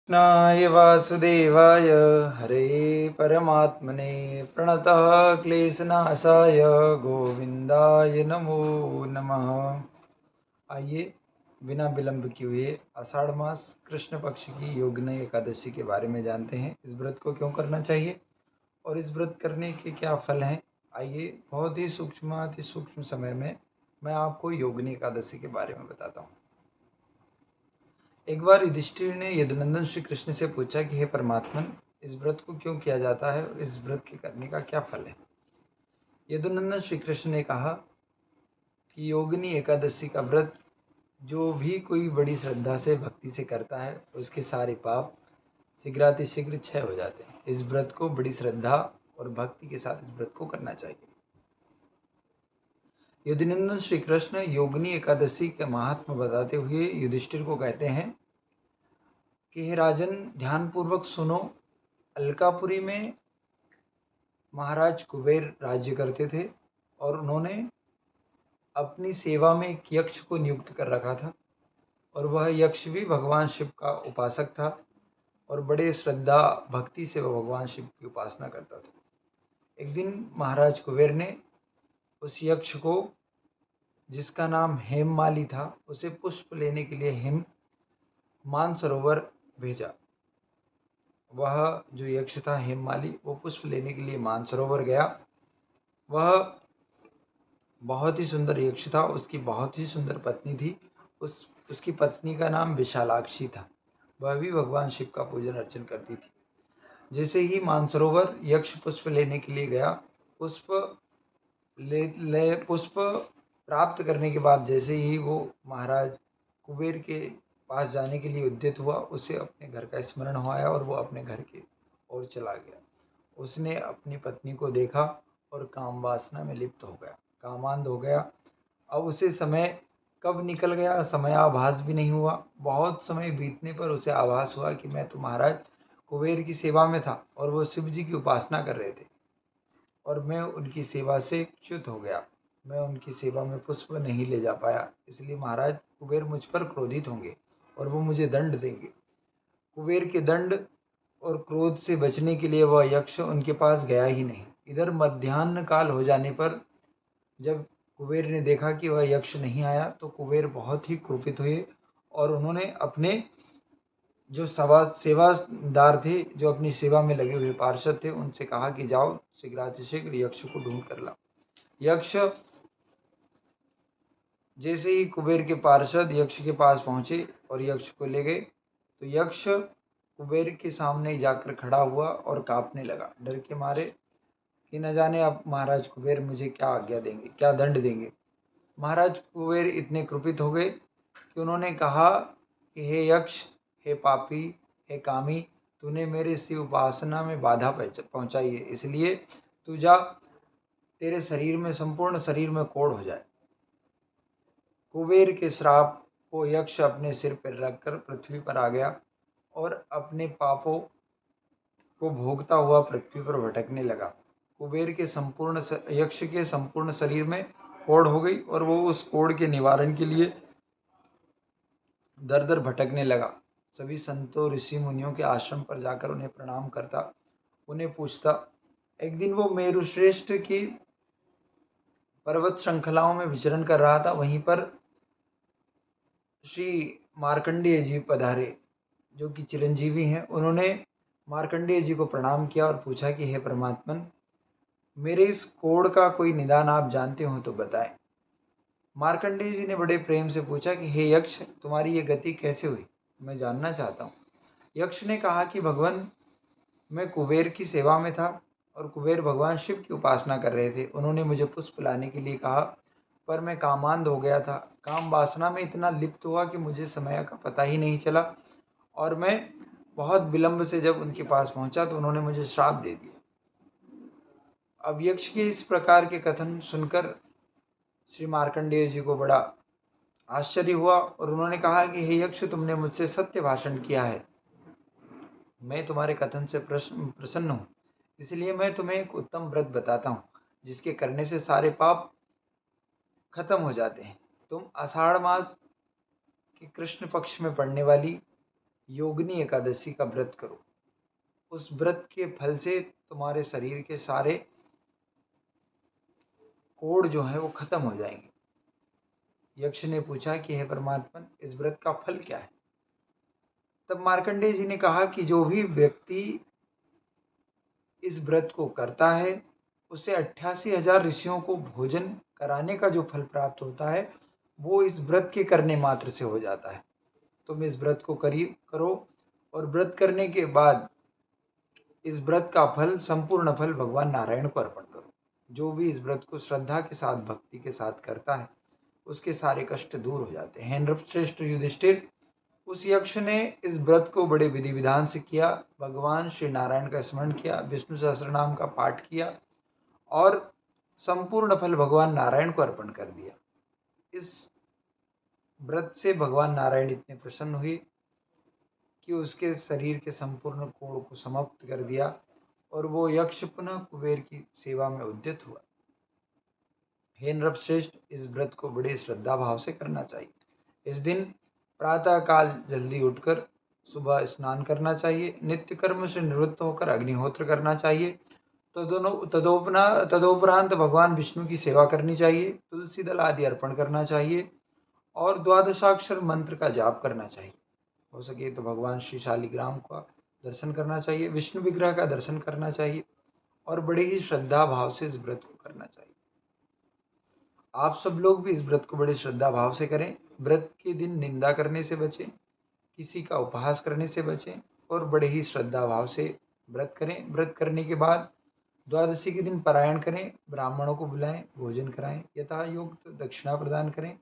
कृष्णाय वासुदेवाय हरे परमात्मने प्रणतः क्लेशनाशाय गोविंदाय नमो नमः। आइए बिना विलंब किए हुए आषाढ़ मास कृष्ण पक्ष की योगिनी एकादशी के बारे में जानते हैं। इस व्रत को क्यों करना चाहिए और इस व्रत करने के क्या फल हैं। आइए बहुत ही सूक्ष्म अति सूक्ष्म समय में मैं आपको योगिनी एकादशी के बारे में बताता हूँ। एक बार युधिष्ठिर ने यदुनंदन श्री कृष्ण से पूछा कि हे परमात्मन, इस व्रत को क्यों किया जाता है और इस व्रत के करने का क्या फल है। यदुनंदन श्री कृष्ण ने कहा कि योगिनी एकादशी का व्रत जो भी कोई बड़ी श्रद्धा से भक्ति से करता है उसके सारे पाप शीघ्रातिशीघ्र क्षय हो जाते हैं। इस व्रत को बड़ी श्रद्धा और भक्ति के साथ इस व्रत को करना चाहिए। यदुनंदन श्री कृष्ण योगिनी एकादशी के महात्मा बताते हुए युधिष्ठिर को कहते हैं कि हे राजन, ध्यानपूर्वक सुनो। अलकापुरी में महाराज कुबेर राज्य करते थे और उन्होंने अपनी सेवा में एक यक्ष को नियुक्त कर रखा था और वह यक्ष भी भगवान शिव का उपासक था और बड़े श्रद्धा भक्ति से वह भगवान शिव की उपासना करता था। एक दिन महाराज कुबेर ने उस यक्ष को, जिसका नाम हेममाली था, उसे पुष्प लेने के लिए हिम मानसरोवर भेजा। वह जो यक्ष था हेममाली, वो पुष्प लेने के लिए मानसरोवर गया। वह बहुत ही सुंदर यक्ष था, उसकी बहुत ही सुंदर पत्नी थी। उसकी पत्नी का नाम विशालाक्षी था। वह भी भगवान शिव का पूजन अर्चन करती थी। जैसे ही मानसरोवर यक्ष पुष्प लेने के लिए गया, पुष्प पुष्प प्राप्त करने के बाद जैसे ही वो महाराज कुबेर के पास जाने के लिए उद्यत हुआ, उसे अपने घर का स्मरण हो आया और वो अपने घर की ओर चला गया। उसने अपनी पत्नी को देखा और काम वासना में लिप्त हो गया, कामांध हो गया। अब उसे समय कब निकल गया समय आभास भी नहीं हुआ। बहुत समय बीतने पर उसे आभास हुआ कि मैं तो महाराज कुबेर की सेवा में था और वो शिव जी की उपासना कर रहे थे और मैं उनकी सेवा से च्युत हो गया। मैं उनकी सेवा में पुष्प नहीं ले जा पाया, इसलिए महाराज कुबेर मुझ पर क्रोधित होंगे और वो मुझे दंड देंगे। कुबेर के दंड और क्रोध से बचने के लिए वह यक्ष उनके पास गया ही नहीं। इधर मध्याह्न काल हो जाने पर जब कुबेर ने देखा कि वह यक्ष नहीं आया तो कुबेर बहुत ही क्रोधित हुए और उन्होंने अपने जो सेवादार थे, जो अपनी सेवा में लगे हुए पार्षद थे, उनसे कहा कि जाओ शीघ्रातिशीघ्र यक्ष को ढूंढ कर लाओ। यक्ष जैसे ही कुबेर के पार्षद यक्ष के पास पहुंचे और यक्ष को ले गए तो यक्ष कुबेर के सामने जाकर खड़ा हुआ और कांपने लगा, डर के मारे कि न जाने अब महाराज कुबेर मुझे क्या आज्ञा देंगे, क्या दंड देंगे। महाराज कुबेर इतने क्रुपित हो गए कि उन्होंने कहा कि हे यक्ष, हे पापी, हे कामी, तूने मेरे शिव उपासना में बाधा पहुंचाई है, इसलिए तू जा, तेरे शरीर में, संपूर्ण शरीर में कोढ़ हो जाए। कुबेर के श्राप को यक्ष अपने सिर पर रखकर पृथ्वी पर आ गया और अपने पापों को भोगता हुआ पृथ्वी पर भटकने लगा। कुबेर के यक्ष के संपूर्ण शरीर में कोढ़ हो गई और वो उस कोढ़ के निवारण के लिए दर दर भटकने लगा। सभी संतों ऋषि मुनियों के आश्रम पर जाकर उन्हें प्रणाम करता, उन्हें पूछता। एक दिन वो मेरु श्रेष्ठ की पर्वत श्रृंखलाओं में विचरण कर रहा था। वहीं पर श्री मार्कंडेय जी पधारे, जो कि चिरंजीवी हैं। उन्होंने मार्कंडेय जी को प्रणाम किया और पूछा कि हे परमात्मन, मेरे इस कोढ़ का कोई निदान आप जानते हो तो बताएं। मार्कंडेय जी ने बड़े प्रेम से पूछा कि हे यक्ष, तुम्हारी ये गति कैसे हुई, मैं जानना चाहता हूँ। यक्ष ने कहा कि भगवान, मैं कुबेर की सेवा में था और कुबेर भगवान शिव की उपासना कर रहे थे। उन्होंने मुझे पुष्प लाने के लिए कहा, पर मैं कामांध हो गया था, काम वासना में इतना लिप्त हुआ कि मुझे समय का पता ही नहीं चला और मैं बहुत विलंब से जब उनके पास पहुंचा तो उन्होंने मुझे श्राप दे दिया। अब यक्ष के इस प्रकार के कथन सुनकर श्री मार्कंडेय जी को बड़ा आश्चर्य हुआ और उन्होंने कहा कि हे यक्ष, तुमने मुझसे सत्य भाषण किया है, मैं तुम्हारे कथन से प्रसन्न हूँ, इसलिए मैं तुम्हें एक उत्तम व्रत बताता हूँ जिसके करने से सारे पाप खत्म हो जाते हैं। तुम आषाढ़ मास के कृष्ण पक्ष में पड़ने वाली योगिनी एकादशी का व्रत करो। उस व्रत के फल से तुम्हारे शरीर के सारे कोढ़ जो है वो खत्म हो जाएंगे। यक्ष ने पूछा कि हे परमात्मन, इस व्रत का फल क्या है? तब मार्कंडेय जी ने कहा कि जो भी व्यक्ति इस व्रत को करता है उसे 88,000 ऋषियों को भोजन कराने का जो फल प्राप्त होता है वो इस व्रत के करने मात्र से हो जाता है। तुम इस व्रत को करो और व्रत करने के बाद इस व्रत का फल, संपूर्ण फल भगवान नारायण को अर्पण करो। जो भी इस व्रत को श्रद्धा के साथ, भक्ति के साथ करता है उसके सारे कष्ट दूर हो जाते हैं। हे नृपश्रेष्ठ युधिष्ठिर, उस यक्ष ने इस व्रत को बड़े विधि विधान से किया, भगवान श्री नारायण का स्मरण किया, विष्णु सहस्त्रनाम का पाठ किया और संपूर्ण फल भगवान नारायण को अर्पण कर दिया। इस व्रत से भगवान नारायण इतने प्रसन्न हुए कि उसके शरीर के संपूर्ण कोढ़ को समाप्त कर दिया और वो यक्ष पुनः कुबेर की सेवा में उद्यत हुआ। हे नृपश्रेष्ठ, इस व्रत को बड़े श्रद्धा भाव से करना चाहिए। इस दिन प्रातः काल जल्दी उठकर सुबह स्नान करना चाहिए, नित्य कर्म से निवृत्त होकर अग्निहोत्र करना चाहिए। तदोपरांत भगवान विष्णु की सेवा करनी चाहिए, तुलसी दल आदि अर्पण करना चाहिए और द्वादशाक्षर मंत्र का जाप करना चाहिए। हो सके तो भगवान श्री शालिग्राम का दर्शन करना चाहिए, विष्णु विग्रह का दर्शन करना चाहिए और बड़े ही श्रद्धा भाव से इस व्रत को करना चाहिए। आप सब लोग भी इस व्रत को बड़े श्रद्धा भाव से करें। व्रत के दिन निंदा करने से बचें, किसी का उपहास करने से बचें और बड़े ही श्रद्धा भाव से व्रत करें। व्रत करने के बाद द्वादशी के दिन पारायण करें, ब्राह्मणों को बुलाएं, भोजन कराएं, यथा योग्य दक्षिणा प्रदान करें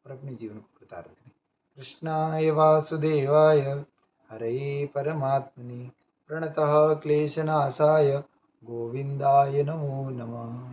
और अपने जीवन को कृतार्थ करें। कृष्णाय वासुदेवाय हरे परमात्मने प्रणतः क्लेशनाशाय गोविंदाय नमो नमः।